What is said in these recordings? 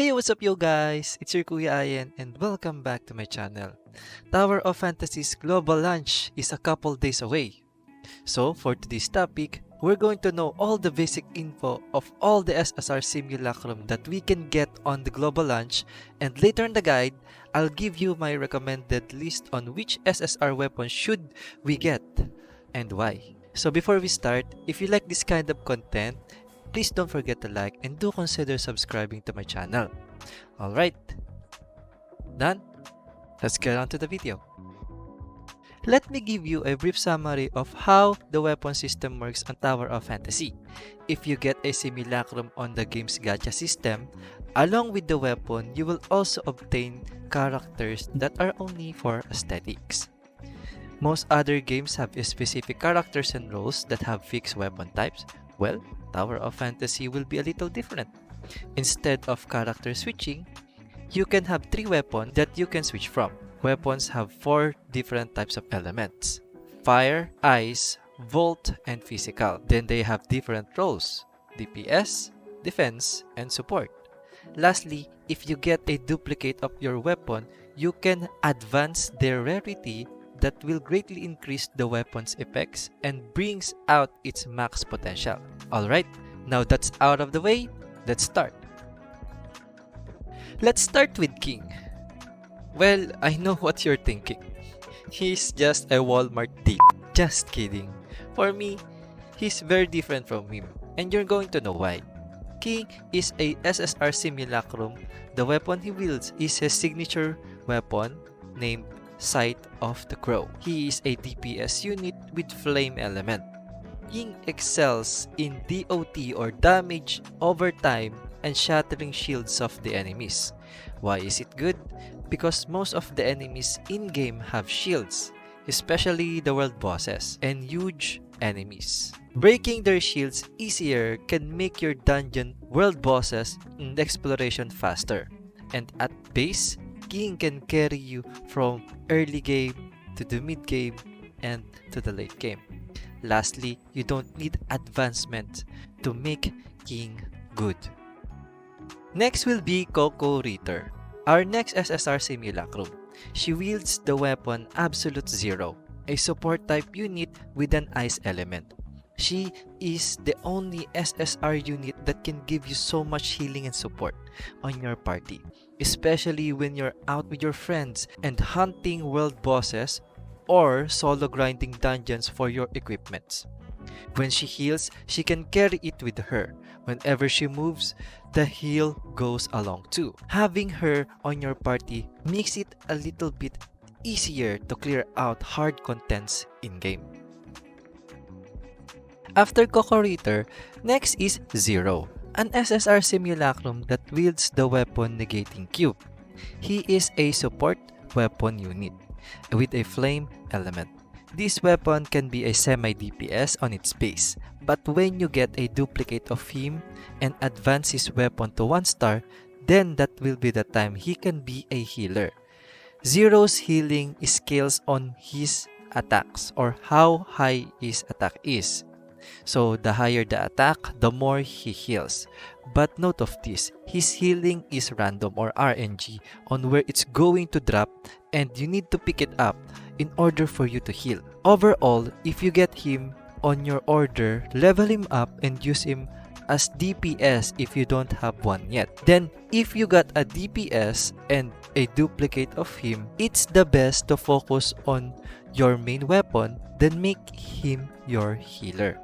Hey, what's up yo guys? It's your Kuya Ayan and welcome back to my channel. Tower of Fantasy's global launch is a couple days away. So for today's topic, we're going to know all the basic info of all the SSR simulacrum that we can get on the global launch, and later in the guide, I'll give you my recommended list on which SSR weapon should we get and why. So before we start, if you like this kind of content, please don't forget to like and do consider subscribing to my channel. Alright, done? Let's get on to the video. Let me give you a brief summary of how the weapon system works on Tower of Fantasy. If you get a simulacrum on the game's gacha system, along with the weapon, you will also obtain characters that are only for aesthetics. Most other games have specific characters and roles that have fixed weapon types. Well, Tower of Fantasy will be a little different. Instead of character switching, you can have 3 weapons that you can switch from. Weapons have 4 different types of elements: fire, ice, volt, and physical. Then they have different roles: DPS, defense, and support. Lastly, if you get a duplicate of your weapon, you can advance their rarity that will greatly increase the weapon's effects and brings out its max potential. Alright, now that's out of the way, let's start. Let's start with King. Well, I know what you're thinking. He's just a Walmart thief. Just kidding. For me, he's very different from him, and you're going to know why. King is a SSR simulacrum. The weapon he wields is his signature weapon named Sight of the Crow. He is a DPS unit with flame element. King excels in DOT or damage over time and shattering shields of the enemies. Why is it good? Because most of the enemies in-game have shields, especially the world bosses and huge enemies. Breaking their shields easier can make your dungeon world bosses and exploration faster. And at base, King can carry you from early game to the mid game and to the late game. Lastly, you don't need advancement to make King good. Next will be Coco Ritter, our next SSR simulacrum. She wields the weapon Absolute Zero, a support type unit with an ice element. She is the only SSR unit that can give you so much healing and support on your party, especially when you're out with your friends and hunting world bosses or solo grinding dungeons for your equipments. When she heals, she can carry it with her. Whenever she moves, the heal goes along too. Having her on your party makes it a little bit easier to clear out hard contents in-game. After Coco Ritter, next is Zero, an SSR simulacrum that wields the weapon Negating Cube. He is a support weapon unit with a flame element. This weapon can be a semi-DPS on its base, but when you get a duplicate of him and advance his weapon to 1 star, then that will be the time he can be a healer. Zero's healing scales on his attacks or how high his attack is. So the higher the attack, the more he heals. But note of this, his healing is random or RNG on where it's going to drop, and you need to pick it up in order for you to heal. Overall, if you get him on your order, level him up and use him as DPS if you don't have one yet. Then, if you got a DPS and a duplicate of him, it's the best to focus on your main weapon, then make him your healer.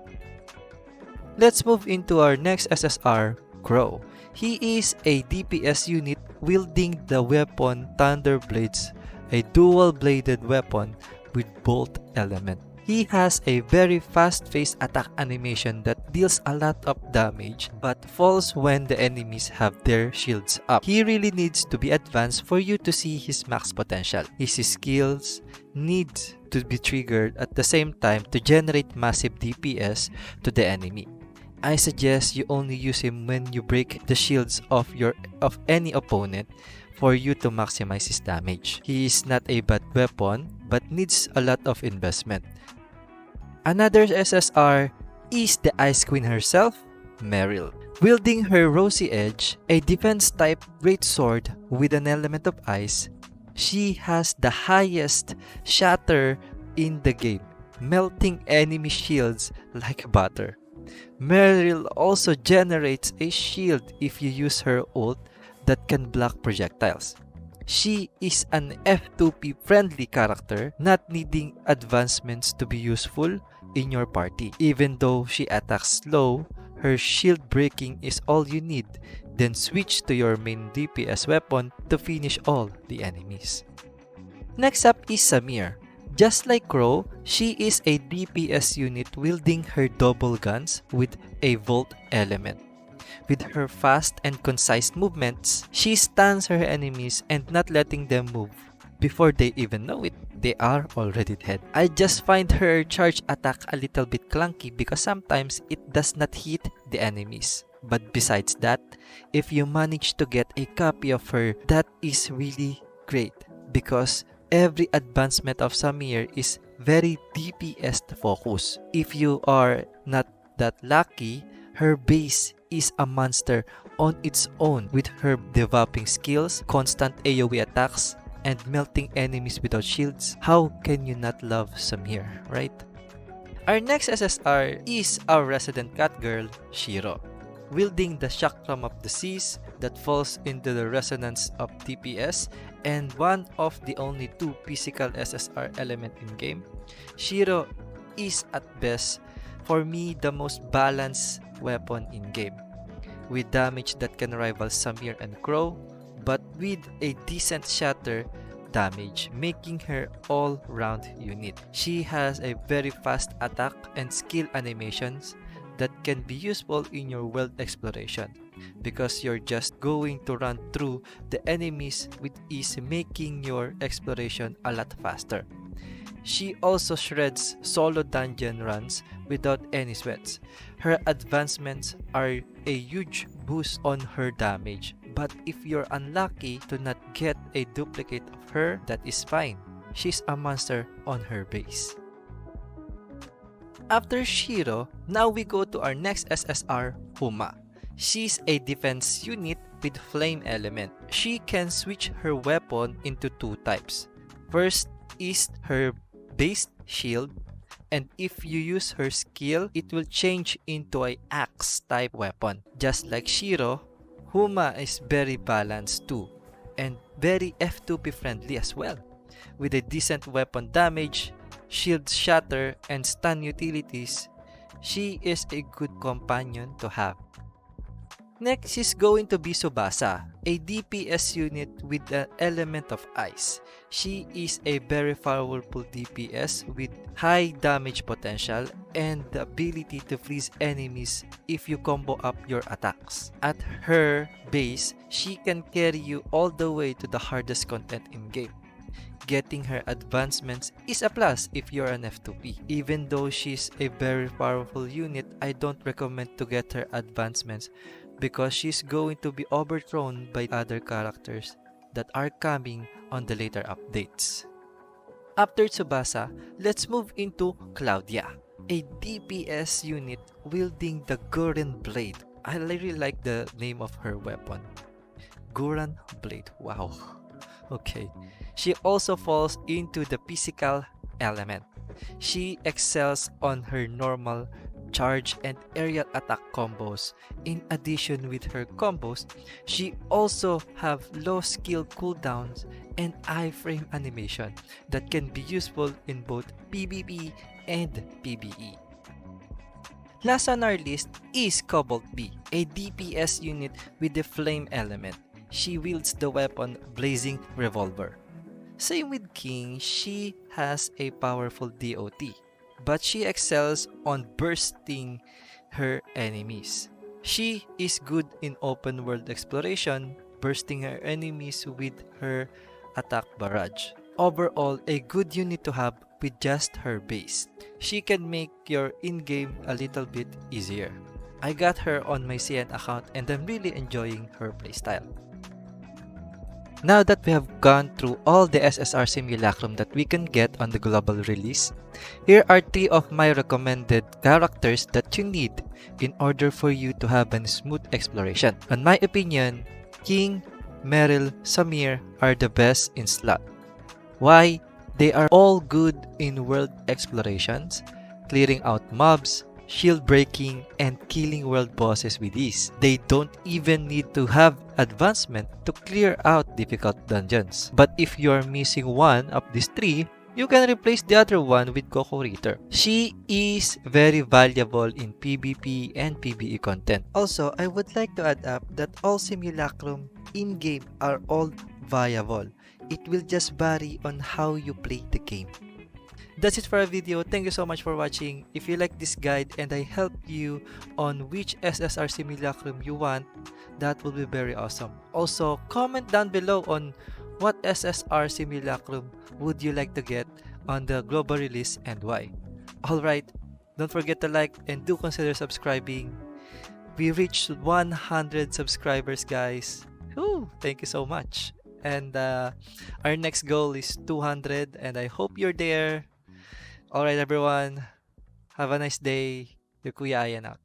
Let's move into our next SSR, Crow. He is a DPS unit wielding the weapon Thunder Blades, a dual-bladed weapon with bolt element. He has a very fast-paced attack animation that deals a lot of damage but falls when the enemies have their shields up. He really needs to be advanced for you to see his max potential. His skills need to be triggered at the same time to generate massive DPS to the enemy. I suggest you only use him when you break the shields of any opponent for you to maximize his damage. He is not a bad weapon but needs a lot of investment. Another SSR is the Ice Queen herself, Meryl. Wielding her Rosy Edge, a defense-type greatsword with an element of ice, she has the highest shatter in the game, melting enemy shields like butter. Meryl also generates a shield if you use her ult that can block projectiles. She is an F2P friendly character, not needing advancements to be useful in your party. Even though she attacks slow, her shield breaking is all you need, then switch to your main DPS weapon to finish all the enemies. Next up is Samir. Just like Crow, she is a DPS unit wielding her double guns with a Volt element. With her fast and concise movements, she stuns her enemies and not letting them move. Before they even know it, they are already dead. I just find her charge attack a little bit clunky because sometimes it does not hit the enemies. But besides that, if you manage to get a copy of her, that is really great because every advancement of Samir is very DPS focused. If you are not that lucky, her base is a monster on its own with her developing skills, constant AoE attacks, and melting enemies without shields. How can you not love Samir, right? Our next SSR is our resident cat girl, Shiro. Wielding the Chakram of the Seas that falls into the resonance of DPS and one of the only two physical SSR element in game, Shiro is at best for me the most balanced weapon in game, with damage that can rival Samir and Crow, but with a decent shatter damage, making her all-round unit. She has a very fast attack and skill animations that can be useful in your world exploration because you're just going to run through the enemies with ease, making your exploration a lot faster. She also shreds solo dungeon runs without any sweats. Her advancements are a huge boost on her damage, but if you're unlucky to not get a duplicate of her, that is fine. She's a monster on her base. After Shiro, now we go to our next SSR, Huma. She's a defense unit with flame element. She can switch her weapon into two types. First is her base shield, and if you use her skill, it will change into a axe type weapon. Just like Shiro, Huma is very balanced too, and very F2P friendly as well. With a decent weapon damage, shield shatter, and stun utilities, she is a good companion to have. Next is going to be Tsubasa, a DPS unit with an element of ice. She is a very powerful DPS with high damage potential and the ability to freeze enemies if you combo up your attacks. At her base, she can carry you all the way to the hardest content in game. Getting her advancements is a plus if you're an F2P. Even though she's a very powerful unit, I don't recommend to get her advancements because she's going to be overthrown by other characters that are coming on the later updates. After Tsubasa, let's move into Claudia, a DPS unit wielding the Gurren Blade. I really like the name of her weapon. Gurren Blade, wow. Okay. She also falls into the physical element. She excels on her normal charge and aerial attack combos. In addition with her combos, she also have low skill cooldowns and iframe animation that can be useful in both PvP and PvE. Last on our list is Cobalt-B, a DPS unit with the flame element. She wields the weapon Blazing Revolver. Same with King, she has a powerful DOT, but she excels on bursting her enemies. She is good in open world exploration, bursting her enemies with her attack barrage. Overall, a good unit to have with just her base. She can make your in-game a little bit easier. I got her on my CN account and I'm really enjoying her playstyle. Now that we have gone through all the SSR simulacrum that we can get on the global release, here are 3 of my recommended characters that you need in order for you to have a smooth exploration. In my opinion, King, Meryl, Samir are the best in slot. Why? They are all good in world explorations, clearing out mobs, shield breaking, and killing world bosses with ease. They don't even need to have advancement to clear out difficult dungeons. But if you're missing one of these 3, you can replace the other one with Coco Ritter. She is very valuable in PvP and PvE content. Also, I would like to add up that all simulacrum in-game are all viable. It will just vary on how you play the game. That's it for our video. Thank you so much for watching. If you like this guide and I helped you on which SSR simulacrum you want, that will be very awesome. Also, comment down below on what SSR simulacrum would you like to get on the global release and why. Alright, don't forget to like and do consider subscribing. We reached 100 subscribers, guys. Woo, thank you so much. And our next goal is 200 and I hope you're there. Alright everyone, have a nice day. Your Kuya Ayan out.